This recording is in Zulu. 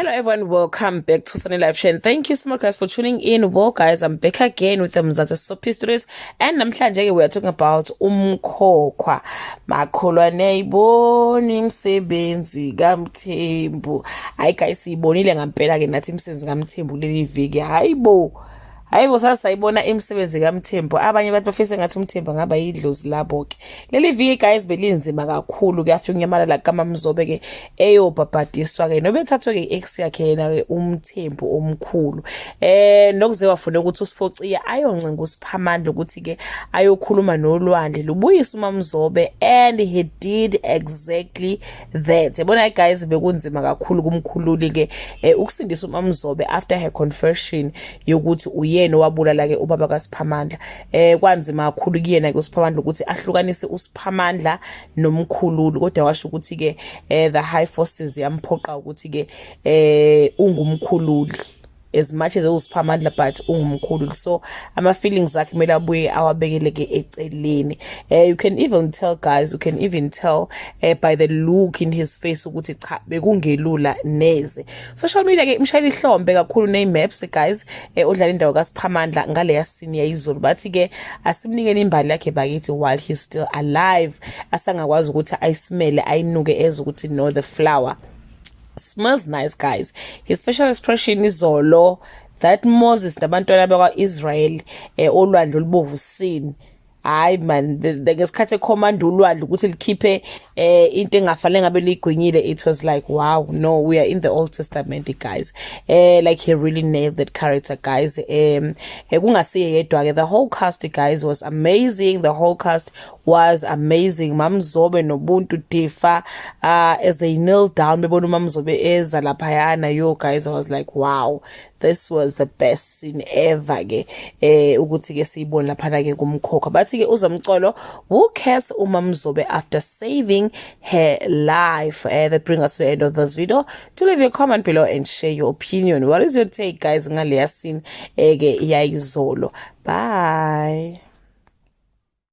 Hello everyone, welcome back to Sunny Live Share. Thank you so much guys for tuning in. Well guys, I'm back again with the Mzansi Soapie Stories, and namhlanje we are talking about umkhokhwa. Makholwa neyibona imsebenzi kaMthembu. Hayi guys, siyibonile ngempela ke nathi imsebenzi kaMthembu leli viki. Hayibo sasayibona imisebenzi kaMthembu. Abanye abantu bafise ngathi uMthembu ngaba yidlozi labo ke. Leli viki guys belinzima kakhulu ke afika unyamalala kaMamzobe ke eyobhabhadiswa ke nobethathwe ke ex yakhe yena ke uMthembu omkhulu. Nokuze wafuna ukuthi uSifociya ayoncenga uSiphamandla ukuthi ke ayokhuluma noLwandle lubuyisa uMamzobe, and he did exactly that. Yabona guys bekunzima kakhulu kumkhululi ke ukusindisa uMamzobe after her confession yokuthi uye nowabulala ke ubaba kaSiphamandla. Kwanzima kakhulu kuyena ke uSiphamandla ukuthi ahlukanise uSiphamandla nomkhululi, kodwa washo ukuthi ke the high forces yamphoqa ukuthi ke ungumkhululi as much as uSiphamandla but ungumkhululi, so ama feelings akhe kumele abuye awabekele ke eceleni. You can even tell guys, by the look in his face ukuthi cha bekungelula neze. Social media ke imshayela ihlombe kakhulu neymaps guys odlala indawo kaSiphamandla ngale yasini yayizolo, bathi ke asimnikele imbali yakhe bakithi while he's still alive, asangakwazi ukuthi ayisimele ayinuke ezukuthi no, the flower smells nice guys. His special expression is Zolo, that Moses nabantwana bakwa-Israel olwandle olubovu sin. Hayi man, ngesikhathi ecommand uLwandle ukuthi likhiphe into engafanele ngabe ligwinyile, it was like wow, no, we are in the Old Testament guys. Like he really nailed that character guys. Kungasiye yedwa ke, the whole cast guys was amazing. The whole cast was amazing. Mamzobe noBuntu Tifa as they knelt down bebona uMamzobe eza laphayana, yo guys, I was like wow, this was the best scene ever ke ukuthi ke siyibona laphana ke kumkhokha. Bathi ke uZamcolo will curse uMamzobe after saving her life. That brings us to the end of this video. Do leave your comment below and share your opinion. What is your take guys ngale scene ke yayizolo? Bye.